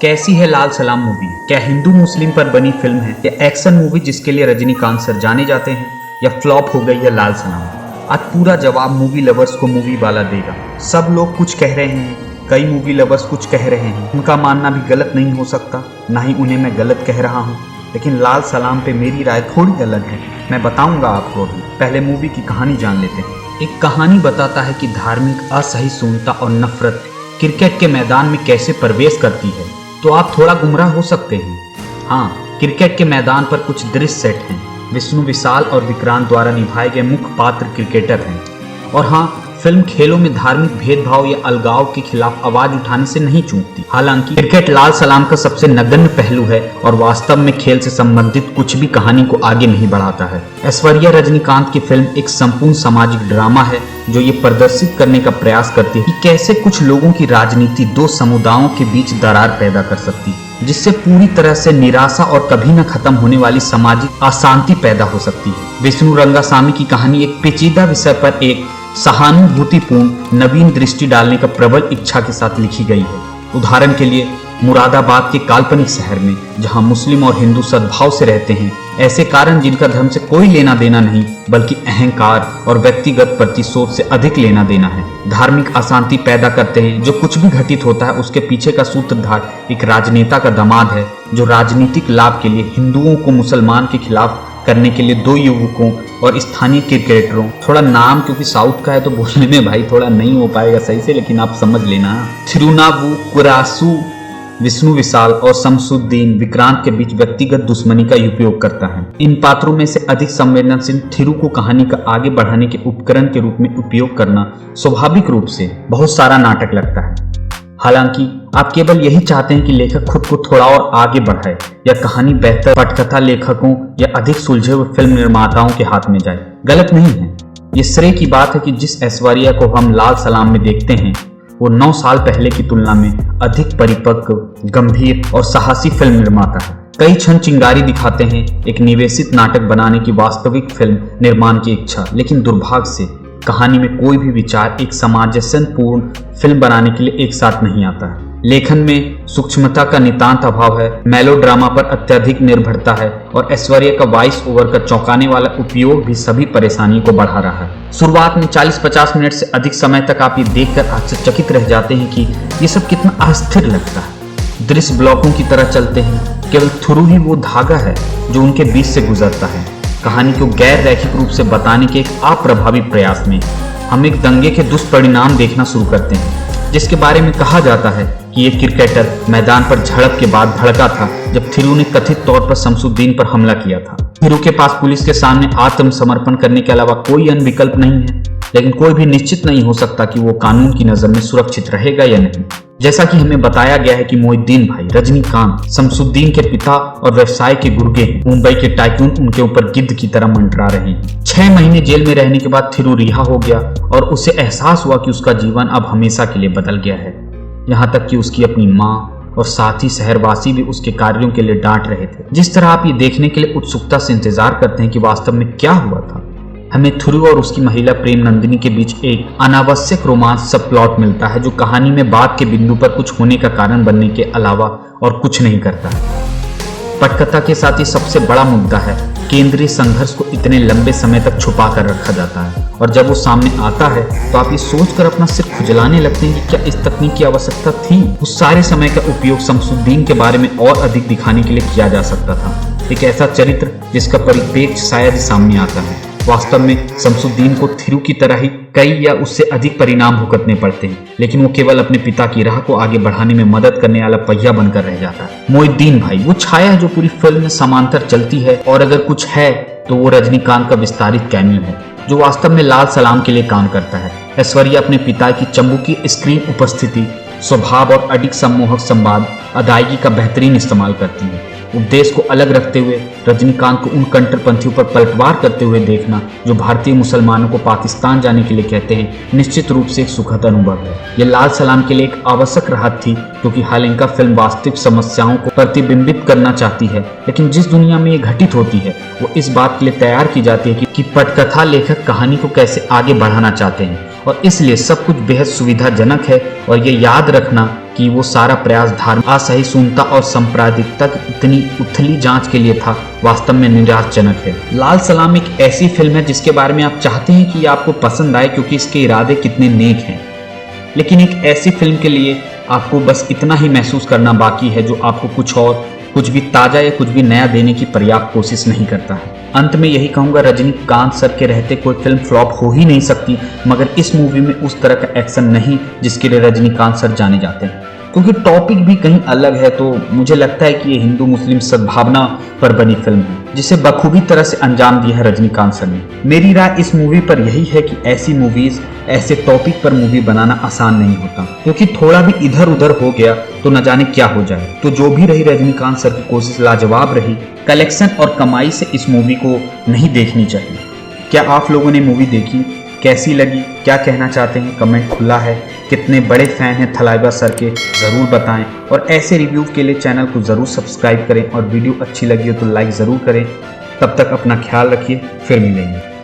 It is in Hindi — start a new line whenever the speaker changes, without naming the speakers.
कैसी है लाल सलाम मूवी? क्या हिंदू मुस्लिम पर बनी फिल्म है या एक्शन मूवी जिसके लिए रजनीकांत सर जाने जाते हैं, या फ्लॉप हो गई है लाल सलाम? आज पूरा जवाब मूवी लवर्स को मूवी वाला देगा। सब लोग कुछ कह रहे हैं, कई मूवी लवर्स कुछ कह रहे हैं। उनका मानना भी गलत नहीं हो सकता, ना ही उन्हें मैं गलत कह रहा हूँ, लेकिन लाल सलाम पे मेरी राय थोड़ी अलग है। मैं बताऊंगा आपको। अभी पहले मूवी की कहानी जान लेते हैं। एक कहानी बताता है कि धार्मिक असहिष्णुता और नफरत क्रिकेट के मैदान में कैसे प्रवेश करती है। तो आप थोड़ा गुमराह हो सकते हैं। हाँ, क्रिकेट के मैदान पर कुछ दृश्य सेट हैं। विष्णु विशाल और विक्रांत द्वारा निभाए गए मुख्य पात्र क्रिकेटर हैं। और हाँ, फिल्म खेलों में धार्मिक भेदभाव या अलगाव के खिलाफ आवाज उठाने से नहीं चूकती। हालांकि क्रिकेट लाल सलाम का सबसे नगण्य पहलू है और वास्तव में खेल से संबंधित कुछ भी कहानी को आगे नहीं बढ़ाता है। ऐश्वर्या रजनीकांत की फिल्म एक संपूर्ण सामाजिक ड्रामा है जो ये प्रदर्शित करने का प्रयास करती है कि कैसे कुछ लोगों की राजनीति दो समुदायों के बीच दरार पैदा कर सकती है, जिससे पूरी तरह से निराशा और कभी न खत्म होने वाली सामाजिक अशांति पैदा हो सकती है। विष्णु रंगासामी की कहानी एक पेचीदा विषय पर एक सहानुभूतिपूर्ण नवीन दृष्टि डालने का प्रबल इच्छा के साथ लिखी गई है। उदाहरण के लिए मुरादाबाद के काल्पनिक शहर में, जहां मुस्लिम और हिंदू सद्भाव से रहते हैं, ऐसे कारण जिनका धर्म से कोई लेना देना नहीं बल्कि अहंकार और व्यक्तिगत प्रतिशोध से अधिक लेना देना है, धार्मिक अशांति पैदा करते हैं। जो कुछ भी घटित होता है उसके पीछे का सूत्रधार एक राजनेता का दामाद है जो राजनीतिक लाभ के लिए हिंदुओं को मुसलमान के खिलाफ करने के लिए दो युवकों और स्थानीय क्रिकेटरों, थोड़ा नाम क्योंकि साउथ का है तो बोलने में भाई थोड़ा नहीं हो पाएगा सही से, लेकिन आप समझ लेना, थिरुनावुकुरासु विष्णु विशाल और शमसुद्दीन विक्रांत के बीच व्यक्तिगत दुश्मनी का उपयोग करता है। इन पात्रों में से अधिक संवेदनशील थिरु को कहानी का आगे बढ़ाने के उपकरण के रूप में उपयोग करना स्वाभाविक रूप से बहुत सारा नाटक लगता है। हालांकि आप केवल यही चाहते हैं कि लेखक खुद को थोड़ा और आगे बढ़ाए या कहानी बेहतर पटकथा लेखकों या अधिक सुलझे हुए फिल्म निर्माताओं के हाथ में जाए। गलत नहीं है, ये श्रेय की बात है कि जिस ऐश्वर्या को हम लाल सलाम में देखते हैं वो 9 साल पहले की तुलना में अधिक परिपक्व, गंभीर और साहसी फिल्म निर्माता है। कई क्षण चिंगारी दिखाते हैं एक निवेशित नाटक बनाने की वास्तविक फिल्म निर्माण की इच्छा, लेकिन दुर्भाग्य से कहानी में कोई भी विचार एक सामंजस्यपूर्ण फिल्म बनाने के लिए एक साथ नहीं आता है। लेखन में सूक्ष्मता का नितांत अभाव है, मेलोड्रामा पर अत्यधिक निर्भरता है और ऐश्वर्या का वॉइस ओवर का चौंकाने वाला उपयोग भी सभी परेशानियों को बढ़ा रहा है। शुरुआत में 40-50 मिनट से अधिक समय तक आप ये देखकर आश्चर्यचकित रह जाते हैं कि ये सब कितना अस्थिर लगता है। दृश्य ब्लॉकों की तरह चलते हैं, केवल थ्रू ही वो धागा है जो उनके बीच से गुजरता है। कहानी को गैर रैखिक रूप से बताने के एक अप्रभावी प्रयास में हम एक दंगे के दुष्परिणाम देखना शुरू करते हैं, जिसके बारे में कहा जाता है कि एक क्रिकेटर मैदान पर झड़प के बाद भड़का था जब थिरु ने कथित तौर पर शमसुद्दीन पर हमला किया था। थिरु के पास पुलिस के सामने आत्मसमर्पण करने के अलावा कोई अन्य विकल्प नहीं है, लेकिन कोई भी निश्चित नहीं हो सकता कि वो कानून की नजर में सुरक्षित रहेगा या नहीं। जैसा कि हमें बताया गया है कि मोहिउद्दीन भाई रजनीकांत शमसुद्दीन के पिता और व्यवसाय के गुर्गे हैं। मुंबई के टाइकून उनके ऊपर गिद्ध की तरह मंडरा रहे हैं। 6 महीने जेल में रहने के बाद थिरु रिहा हो गया और उसे एहसास हुआ कि उसका जीवन अब हमेशा के लिए बदल गया है। यहाँ तक कि उसकी अपनी माँ और साथ ही शहरवासी भी उसके कार्यों के लिए डांट रहे थे। जिस तरह आप ये देखने के लिए उत्सुकता से इंतजार करते हैं कि वास्तव में क्या हुआ था, हमें थिरु और उसकी महिला प्रेम नंदिनी के बीच एक अनावश्यक रोमांस सब प्लॉट मिलता है जो कहानी में बात के बिंदु पर कुछ होने का कारण बनने के अलावा और कुछ नहीं करता है। पटकथा के साथ ही सबसे बड़ा मुद्दा है केंद्रीय संघर्ष को इतने लंबे समय तक छुपा कर रखा जाता है, और जब वो सामने आता है तो आप ये सोचकर अपना सिर खुजलाने लगते हैं कि क्या इस तकनीक की आवश्यकता थी। उस सारे समय का उपयोग शमसुद्दीन के बारे में और अधिक दिखाने के लिए किया जा सकता था, एक ऐसा चरित्र जिसका परिप्रेक्ष्य शायद ही सामने आता है। वास्तव में शमसुद्दीन को थिरु की तरह ही कई या उससे अधिक परिणाम भुगतने पड़ते हैं, लेकिन वो केवल अपने पिता की राह को आगे बढ़ाने में मदद करने वाला पहिया बनकर रह जाता है। मोहिउद्दीन भाई वो छाया है जो पूरी फिल्म में समांतर चलती है, और अगर कुछ है तो वो रजनीकांत का विस्तारित कैमियो है जो वास्तव में लाल सलाम के लिए काम करता है। ऐश्वर्या अपने पिता की चंबुकी स्क्रीन उपस्थिति, स्वभाव और अडिग सम्मोहक संवाद अदायगी का बेहतरीन इस्तेमाल करती है। उपदेश को अलग रखते हुए रजनीकांत को उन कट्टरपंथियों पर पलटवार करते हुए देखना जो भारतीय मुसलमानों को पाकिस्तान जाने के लिए कहते हैं, निश्चित रूप से एक सुखद अनुभव है। यह लाल सलाम के लिए एक आवश्यक राहत थी, क्योंकि हालांकि फिल्म वास्तविक समस्याओं को प्रतिबिंबित करना चाहती है, लेकिन जिस दुनिया में ये घटित होती है वो इस बात के लिए तैयार की जाती है कि पटकथा लेखक कहानी को कैसे आगे बढ़ाना चाहते हैं, और इसलिए सब कुछ बेहद सुविधाजनक है। और ये याद रखना कि वो सारा प्रयास धार्मिक असहिष्णुता और सांप्रदायिकता की इतनी उथली जांच के लिए था, वास्तव में निराशजनक है। लाल सलाम एक ऐसी फिल्म है जिसके बारे में आप चाहते हैं कि ये आपको पसंद आए क्योंकि इसके इरादे कितने नेक हैं, लेकिन एक ऐसी फिल्म के लिए आपको बस इतना ही महसूस करना बाकी है जो आपको कुछ भी ताजा या कुछ भी नया देने की पर्याप्त कोशिश नहीं करता है। अंत में यही कहूंगा, रजनीकांत सर के रहते कोई फिल्म फ्लॉप हो ही नहीं सकती, मगर इस मूवी में उस तरह का एक्शन नहीं जिसके लिए रजनीकांत सर जाने जाते हैं, क्योंकि टॉपिक भी कहीं अलग है। तो मुझे लगता है कि ये हिंदू मुस्लिम सद्भावना पर बनी फिल्म है जिसे बखूबी तरह से अंजाम दिया है रजनीकांत सर ने। मेरी राय इस मूवी पर यही है कि ऐसी मूवीज, ऐसे टॉपिक पर मूवी बनाना आसान नहीं होता, क्योंकि थोड़ा भी इधर उधर हो गया तो न जाने क्या हो जाए। तो जो भी रही, रजनीकांत सर की कोशिश लाजवाब रही। कलेक्शन और कमाई से इस मूवी को नहीं देखनी चाहिए। क्या आप लोगों ने मूवी देखी, कैसी लगी, क्या कहना चाहते हैं? कमेंट खुला है। कितने बड़े फैन हैं थलाइवा सर के, ज़रूर बताएं। और ऐसे रिव्यू के लिए चैनल को ज़रूर सब्सक्राइब करें और वीडियो अच्छी लगी हो तो लाइक ज़रूर करें। तब तक अपना ख्याल रखिए, फिर मिलेंगे।